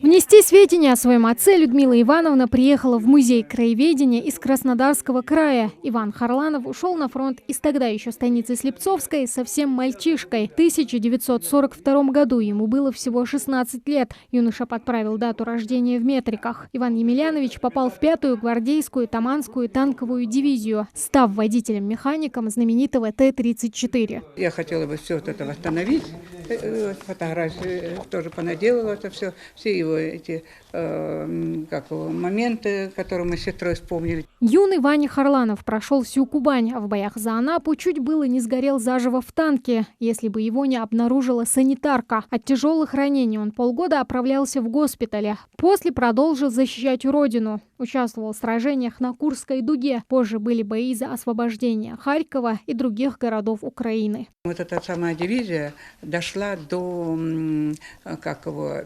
Внести сведения о своем отце Людмила Ивановна приехала в музей краеведения из Краснодарского края. Иван Харланов ушел на фронт из тогда еще станицы Слепцовской совсем мальчишкой. В 1942 году ему было всего 16 лет. Юноша подправил дату рождения в метриках. Иван Емельянович попал в 5-ю гвардейскую Таманскую танковую дивизию, став водителем-механиком знаменитого Т-34. Я хотела бы все вот это восстановить. Фотографии тоже понаделала это все его эти моменты, которые мы с сестрой вспомнили. Юный Ваня Харланов прошел всю Кубань, а в боях за Анапу чуть было не сгорел заживо в танке, если бы его не обнаружила санитарка. От тяжелых ранений он полгода оправлялся в госпитале. После продолжил защищать родину. Участвовал в сражениях на Курской дуге. Позже были бои за освобождение Харькова и других городов Украины. Вот эта самая дивизия дошла до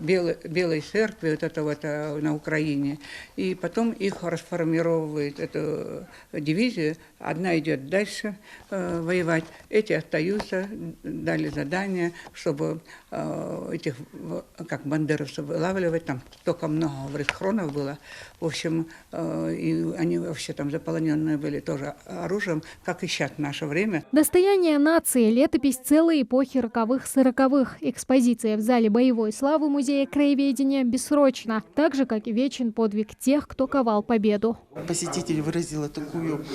Белой церкви, вот это вот на Украине. И потом их расформировывают, эту дивизию. Одна идет дальше воевать, эти остаются, дали задание, чтобы этих бандеровцев вылавливать. Там столько много, говорит, хронов было. В общем, и они вообще там заполоненные были тоже оружием, как и сейчас в наше время. Достояние нации, летопись целой эпохи роковых-сороковых. Экспозиция в зале боевой славы Музея краеведения бессрочна, так же, как и вечен подвиг тех, кто ковал победу. Посетитель выразила такую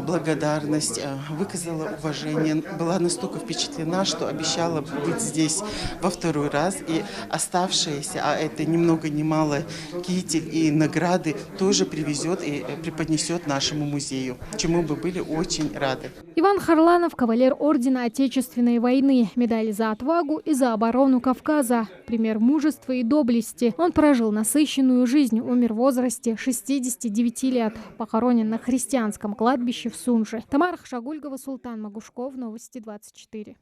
благодарность, выказала уважение, была настолько впечатлена, что обещала быть здесь во второй раз. И оставшиеся, а это ни много ни мало, китель и награды тоже привезет и преподнесет нашему музею, чему бы были очень рады. Иван Харланов – кавалер ордена Отечественной войны, медали за отвагу и за оборону Кавказа. Пример мужества и доблести. Он прожил насыщенную жизнь, умер в возрасте 69 лет. Похоронен на христианском кладбище в Сунже. Тамара Хшагульгова, Султан Магушков, Новости 24.